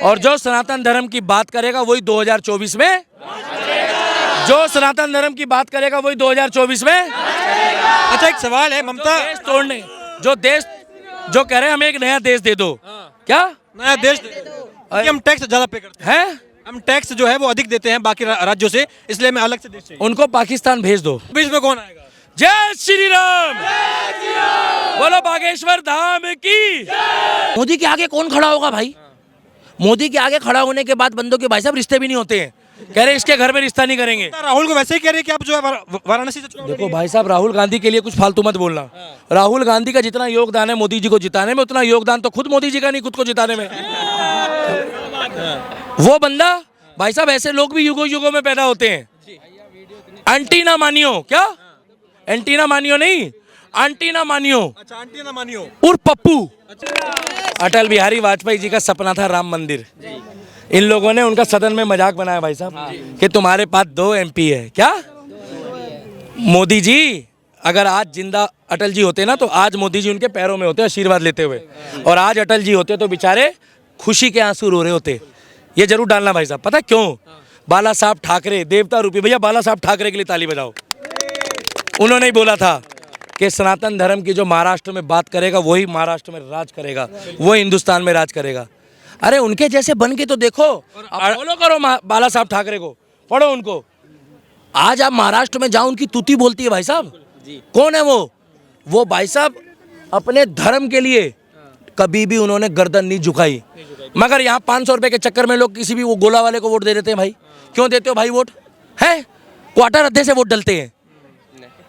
और जो सनातन धर्म की बात करेगा वही 2024 में, जो सनातन धर्म की बात करेगा वही 2024 में। अच्छा, एक सवाल है ममता, देश तोड़ने जो कह रहे हैं हमें एक नया देश दे दो, क्या नया देश कि हम टैक्स ज्यादा पे करते है? हम टैक्स जो है वो अधिक देते हैं बाकी राज्यों से, इसलिए हमें अलग से देश चाहिए। उनको पाकिस्तान भेज दो। बीच में कौन आएगा? जय श्री राम, बोलो बागेश्वर धाम की। मोदी के आगे कौन खड़ा होगा भाई? मोदी के आगे खड़ा होने के बाद बंदों के भाई साहब रिश्ते भी नहीं होते हैं। कह रहे इसके घर में रिश्ता नहीं करेंगे। राहुल को वैसे ही कह रहे हैं कि आप जो है वाराणसी से चुनाव देखो लड़िए। भाई साहब, राहुल गांधी के लिए कुछ फालतू मत बोलना। राहुल गांधी का जितना योगदान है मोदी जी को जिताने में, उतना योगदान तो खुद मोदी जी का नहीं खुद को जिताने में। वो बंदा भाई साहब, ऐसे लोग भी युगों युगों में पैदा होते हैं। आंटी ना मानियो, क्या एंटी ना मानियो नहीं, आंटी ना मानियो। अच्छा, आंटी ना मानियो उर्फ पप्पू। अटल बिहारी वाजपेयी जी का सपना था राम मंदिर। इन लोगों ने उनका सदन में मजाक बनाया भाई साहब कि तुम्हारे पास 2 MP है क्या? मोदी जी अगर आज जिंदा अटल जी होते ना तो आज मोदी जी उनके पैरों में होते आशीर्वाद लेते हुए, और आज अटल जी होते तो बेचारे खुशी के आंसू रो रहे होते। ये जरूर डालना भाई साहब। पता क्यों? बाला साहब ठाकरे देवता रूपी, भैया बाला साहब ठाकरे के लिए ताली बजाओ। उन्होंने ही बोला था कि सनातन धर्म की जो महाराष्ट्र में बात करेगा वही महाराष्ट्र में राज करेगा, वो हिंदुस्तान में राज करेगा। अरे उनके जैसे बन के तो देखो, फॉलो करो बाला साहब ठाकरे को, पढ़ो उनको। आज आप महाराष्ट्र में जाओ, उनकी तूती बोलती है भाई साहब। कौन है वो भाई साहब अपने धर्म के लिए कभी भी उन्होंने गर्दन नहीं झुकाई। मगर यहाँ 500 रुपए के चक्कर में लोग किसी भी वो गोला वाले को वोट दे देते हैं। भाई क्यों देते हो भाई वोट? है क्वार्टर अद्धे से वोट डलते हैं,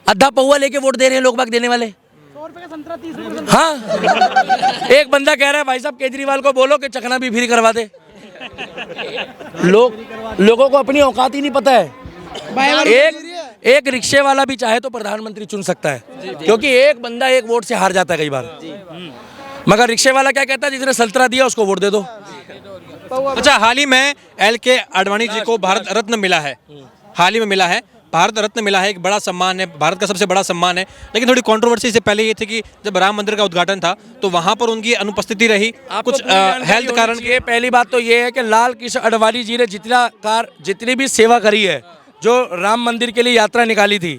अद्धा पौवा लेके वोट दे रहे हैं लोग बाग देने वाले। 100 रुपए का संतरा 30 रुपए। हाँ, एक बंदा कह रहा है भाई साहब केजरीवाल को बोलो कि चखना भी फ्री करवा दे। लोगों को अपनी औकात ही नहीं पता है। एक रिक्शे वाला भी चाहे तो प्रधानमंत्री चुन सकता है, क्योंकि एक बंदा एक वोट से हार जाता है कई बार। मगर रिक्शे वाला क्या कहता है? जिसने संतरा दिया उसको वोट दे दो। अच्छा, हाल ही में LK आडवाणी जी को भारत रत्न मिला है, हाल ही में मिला है, भारत रत्न मिला है। एक बड़ा सम्मान है, भारत का सबसे बड़ा सम्मान है। लेकिन थोड़ी कंट्रोवर्सी से पहले ये थी कि जब राम मंदिर का उद्घाटन था तो वहां पर उनकी अनुपस्थिति रही कुछ हेल्थ कारण। ये पहली बात तो ये है कि लाल कृष्ण आडवाणी जी ने जितनी भी सेवा करी है, जो राम मंदिर के लिए यात्रा निकाली थी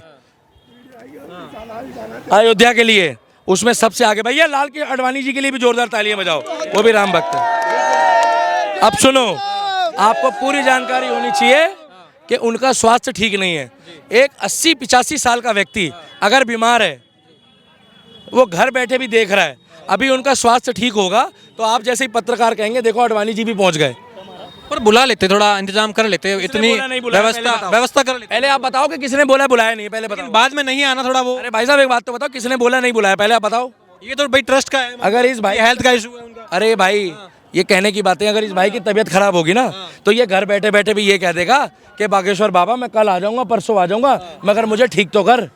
अयोध्या के लिए, उसमें सबसे आगे। भैया लाल कृष्ण आडवाणी जी के लिए भी जोरदार तालियां बजाओ, वो भी राम भक्त है। अब सुनो, आपको पूरी जानकारी होनी चाहिए कि उनका स्वास्थ्य ठीक नहीं है। एक 80-85 साल का व्यक्ति अगर बीमार है, वो घर बैठे भी देख रहा है, अभी उनका स्वास्थ्य ठीक होगा तो आप जैसे ही पत्रकार कहेंगे देखो आडवाणी जी भी पहुंच गए। पर बुला लेते, थोड़ा इंतजाम कर लेते, इतनी व्यवस्था कर लेते। पहले आप बताओ कि किसने बोला बुलाया नहीं, पहले बताओ। बाद में नहीं आना थोड़ा वो। अरे भाई साहब एक बात तो बताओ, किसने बोला नहीं बुलाया, पहले आप बताओ। ये तो भाई ट्रस्ट का है, अगर इस भाई हेल्थ का इशू है उनका। अरे भाई ये कहने की बातें, अगर इस भाई की तबीयत खराब होगी ना तो ये घर बैठे बैठे भी ये कह देगा कि बागेश्वर बाबा मैं कल आ जाऊंगा, परसों आ जाऊंगा, मगर मुझे ठीक तो कर।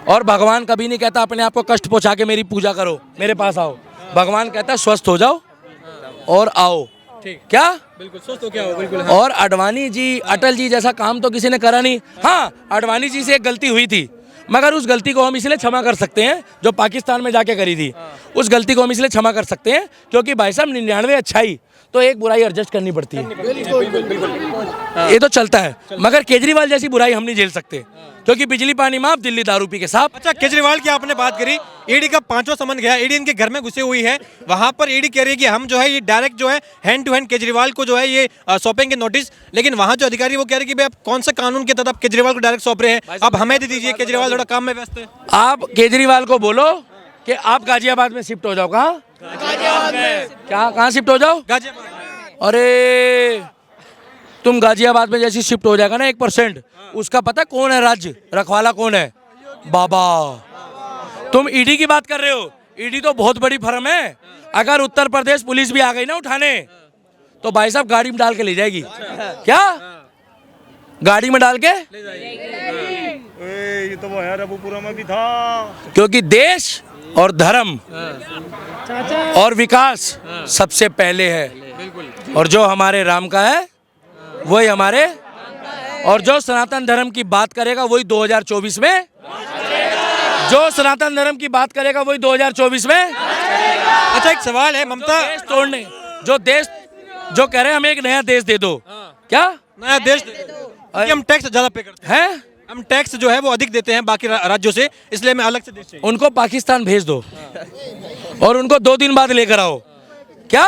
और भगवान कभी नहीं कहता अपने आप को कष्ट पहुंचा के मेरी पूजा करो, मेरे पास आओ। भगवान कहता है स्वस्थ हो जाओ और आओ। क्या बिल्कुल स्वस्थ हो क्या हो, बिल्कुल। और आडवाणी जी, अटल जी जैसा काम तो किसी ने करा नहीं। हाँ, आडवाणी जी से एक गलती हुई थी, मगर उस गलती को हम इसलिए क्षमा कर सकते हैं जो पाकिस्तान में जाके करी थी। उस गलती को हम इसलिए क्षमा कर सकते हैं क्योंकि भाई साहब 99 अच्छाई तो एक बुराई एडजस्ट करनी पड़ती है, ये तो चलता है। मगर केजरीवाल जैसी बुराई हम नहीं झेल सकते क्योंकि बिजली पानी माफ, दिल्ली दारू पी के साथ। अच्छा, केजरीवाल की आपने बात करी, ईडी का 5वां समन गया, ईडी इनके घर में घुसे हुई है। वहां पर ईडी कह रही है कि हम जो है ये डायरेक्ट जो है हैंड टू हैंड केजरीवाल को जो है ये सौंपेंगे नोटिस। लेकिन वहां जो अधिकारी वो कह रहे कि भाई आप कौन सा कानून के तहत आप केजरीवाल को डायरेक्ट सौंप रहे हैं, अब हमें दे दीजिए, केजरीवाल थोड़ा काम में व्यस्त है। आप केजरीवाल को बोलो कि आप गाजियाबाद में शिफ्ट हो जाओ। कहाँ? गाजियाबाद में। क्या कहाँ शिफ्ट हो जाओ? गाजियाबाद। अरे तुम गाजियाबाद में जैसी शिफ्ट हो जाएगा ना 1%, उसका पता कौन है राज्य रखवाला कौन है? बाबा। तुम ईडी की बात कर रहे हो, ईडी तो बहुत बड़ी फर्म है। अगर उत्तर प्रदेश पुलिस भी आ गई ना उठाने तो भाई साहब गाड़ी में डाल के ले जाएगी। क्या गाड़ी में डाल के? ये तो वो है रबूपुरा में भी था। क्योंकि देश और धर्म और विकास सबसे पहले है, और जो हमारे राम का है वही हमारे, और जो सनातन धर्म की बात करेगा वही 2024 में, जो सनातन धर्म की बात करेगा वही 2024 में। अच्छा, एक सवाल है ममता, देश तोड़ने जो कह रहे हैं हमें एक नया देश दे दो। क्या नया देश कि हम टैक्स ज्यादा पे करते हैं, है? हम टैक्स जो है वो अधिक देते हैं बाकी राज्यों से, इसलिए हमें अलग से देश चाहिए। उनको पाकिस्तान भेज दो और उनको 2 दिन बाद लेकर आओ। क्या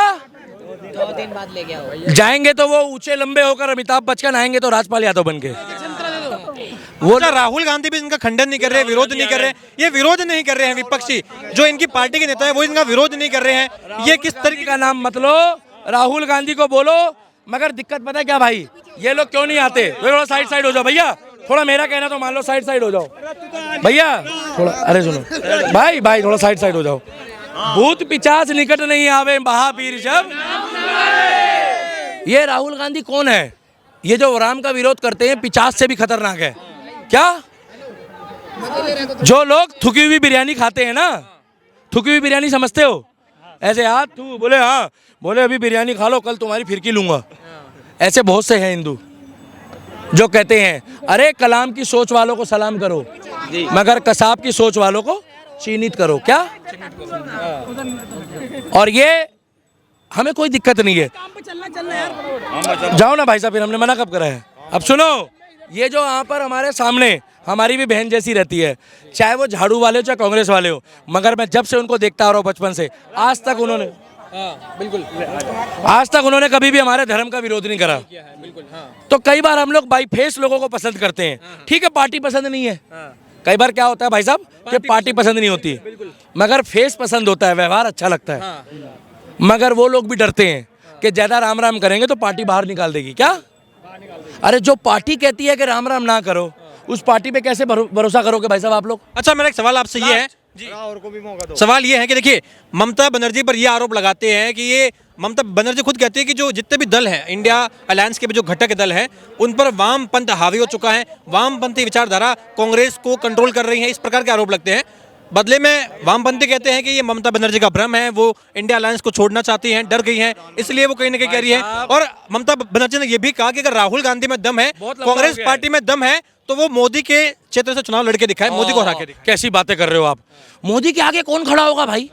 2 दिन बाद ले गया जाएंगे तो वो ऊंचे लंबे होकर अमिताभ बच्चन आएंगे तो राजपाल यादव बन के। वो राहुल गांधी भी इनका खंडन नहीं कर रहे, विरोध नहीं कर रहे। ये विरोध नहीं कर रहे हैं विपक्षी, जो इनकी पार्टी के नेता है वो इनका विरोध नहीं कर रहे हैं। ये किस तरीके का नाम मत लो, राहुल गांधी को बोलो। मगर दिक्कत पता है क्या भाई, ये लोग क्यों नहीं आते? थोड़ा साइड हो जाओ भैया, थोड़ा मेरा कहना तो मान लो, साइड हो जाओ भैया थोड़ा। अरे सुनो भाई थोड़ा साइड हो जाओ। भूत पिचाच निकट नहीं आवे महावीर जब। ये राहुल गांधी कौन है? ये जो राम का विरोध करते हैं पिचाच से भी खतरनाक है। क्या जो लोग थुकी हुई बिरयानी खाते हैं ना, थुकी हुई बिरयानी समझते हो? ऐसे हाथ तू बोले, हाँ बोले अभी बिरयानी खा लो, कल तुम्हारी फिरकी लूंगा। ऐसे बहुत से हैं हिंदू जो कहते हैं अरे कलाम की सोच वालों को सलाम करो, मगर कसाब की सोच वालों को चिन्हित करो। क्या? और ये हमें कोई दिक्कत नहीं है, जाओ ना भाई साहब, फिर हमने मना कब करा है? अब सुनो, ये जो यहाँ पर हमारे सामने हमारी भी बहन जैसी रहती है, चाहे वो झाड़ू वाले हो चाहे कांग्रेस वाले हो, मगर मैं जब से उनको देखता आ रहा हूँ बचपन से आज तक उन्होंने आज तक उन्होंने कभी भी हमारे धर्म का विरोध नहीं करा। तो कई बार हम लोग बाई फेस लोगों को पसंद करते हैं, ठीक है पार्टी पसंद नहीं है। कई बार क्या होता है भाई साहब कि पार्टी पसंद नहीं होती, मगर फेस पसंद होता है, व्यवहार अच्छा लगता है। मगर वो लोग भी डरते हैं कि ज्यादा राम राम करेंगे तो पार्टी बाहर निकाल देगी। क्या? अरे जो पार्टी कहती है कि राम राम ना करो, उस पार्टी पे कैसे भरोसा करोगे भाई साहब आप लोग? अच्छा, मेरा एक सवाल आपसे ये है जी, और को भी मौका दो। सवाल ये है कि देखिए ममता बनर्जी पर ये आरोप लगाते हैं कि ये ममता बनर्जी खुद कहती है कि जो जितने भी दल हैं इंडिया अलायंस के भी जो घटक दल हैं उन पर वामपंथ हावी हो चुका है, वामपंथी विचारधारा कांग्रेस को कंट्रोल कर रही है, इस प्रकार के आरोप लगते हैं। बदले में वामपंथी कहते हैं कि ये ममता बनर्जी का भ्रम है, वो इंडिया अलायंस को छोड़ना चाहती हैं, डर गई हैं, इसलिए वो कहीं ना कहीं कह रही है। और ममता बनर्जी ने ये भी कहा कि अगर राहुल गांधी में दम है, कांग्रेस पार्टी में दम है, तो वो मोदी के क्षेत्र से चुनाव लड़के दिखाए, मोदी को हरा के दिखाए। कैसी बातें कर रहे हो आप? मोदी के आगे कौन खड़ा होगा भाई?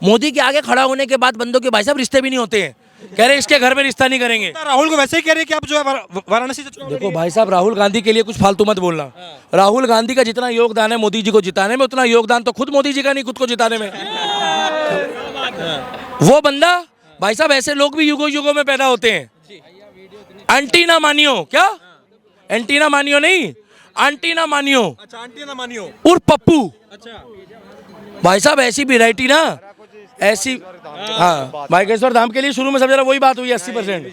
मोदी के आगे खड़ा होने के बाद बंदों के भाई साहब रिश्ते भी नहीं होते हैं। कह रहे इसके घर में रिश्ता नहीं करेंगे। राहुल को वैसे ही कह रहे हैं कि आप जो है वाराणसी से चुनाव देखो भाई साहब, राहुल गांधी के लिए कुछ फालतू मत बोलना। राहुल गांधी का जितना योगदान है मोदी जी को जिताने में, उतना योगदान तो खुद मोदी जी का नहीं खुद को जिताने में। वो बंदा भाई साहब, ऐसे लोग भी युगों युगों में पैदा होते हैं। आंटी ना मानियो, क्या एंटी ना मानियो नहीं, आंटी ना मानियो। अच्छा, आंटी ना मानियो उर्फ पप्पू। अच्छा भाई साहब ऐसी वैरायटी ना, ऐसी। हाँ, बागेश्वर धाम के लिए शुरू में सब जरा वही बात हुई है 80%।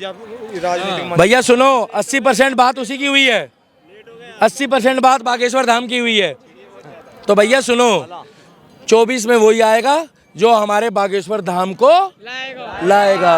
भैया सुनो, 80% बात उसी की हुई है, 80% बात बागेश्वर धाम की हुई है। तो भैया सुनो, 24 में वही आएगा जो हमारे बागेश्वर धाम को लाएगा।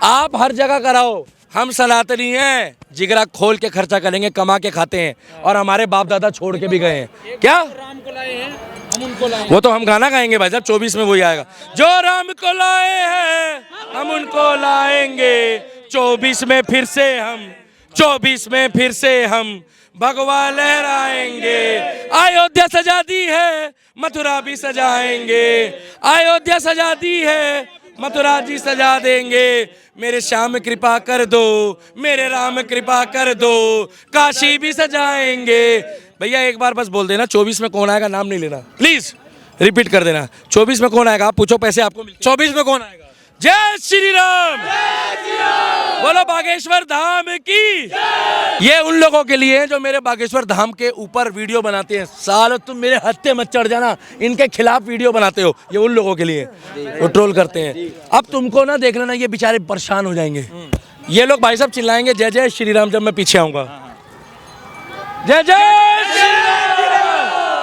आप हर जगह कराओ, हम सनातनी हैं, जिगरा खोल के खर्चा करेंगे, कमा के खाते हैं, और हमारे बाप दादा छोड़ के भी गए हैं। क्या? राम को लाए हैं, हम उनको लाए। वो तो हम गाना गाएंगे भाई साहब, 24 में वही आएगा, जो राम को लाए हैं हम उनको लाएंगे। 24 में फिर से हम, 24 में फिर से हम भगवा लहराएंगे। अयोध्या सजा दी है, मथुरा भी सजाएंगे। अयोध्या सजा दी है, मथुरा जी सजा देंगे। मेरे श्याम कृपा कर दो, मेरे राम कृपा कर दो, काशी भी सजाएंगे। भैया एक बार बस बोल देना 24 में कौन आएगा, नाम नहीं लेना प्लीज, रिपीट कर देना। 24 में कौन आएगा, आप पूछो, पैसे आपको मिल। 24 में कौन आएगा? जय श्री राम, बोलो बागेश्वर धाम की। ये उन लोगों के लिए जो मेरे बागेश्वर धाम के ऊपर वीडियो बनाते हैं। सालो तुम मेरे हत्थे मत चढ़ जाना, इनके खिलाफ वीडियो बनाते हो, ये उन लोगों के लिए वो ट्रोल करते हैं। अब तुमको ना देख लेना, ये बेचारे परेशान हो जाएंगे। ये लोग भाई साहब चिल्लाएंगे जय जय श्री राम जब मैं पीछे आऊंगा। जय जय श्री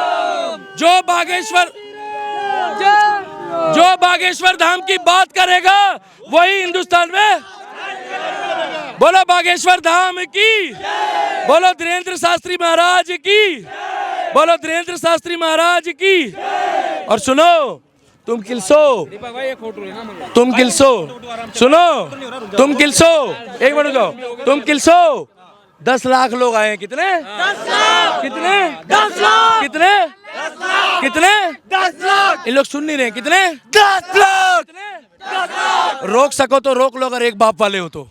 राम। जो बागेश्वर धाम की बात करेगा वही हिंदुस्तान में। बोलो बागेश्वर धाम की, बोलो धीरेन्द्र शास्त्री महाराज की, बोलो धीरेन्द्र शास्त्री महाराज की। और सुनो, तुम किलसो, तुम किलसो, सुनो तुम किलसो, एक मिनट जाओ, तुम किलसो। 10 लाख लोग आए हैं। कितने? 10 लाख। कितने? 10 लाख। कितने? 10 लाख। कितने? 10 लाख। इन लोग सुन नहीं रहे। कितने? 10 लाख। रोक सको तो रोक लो अगर एक बाप वाले हो तो।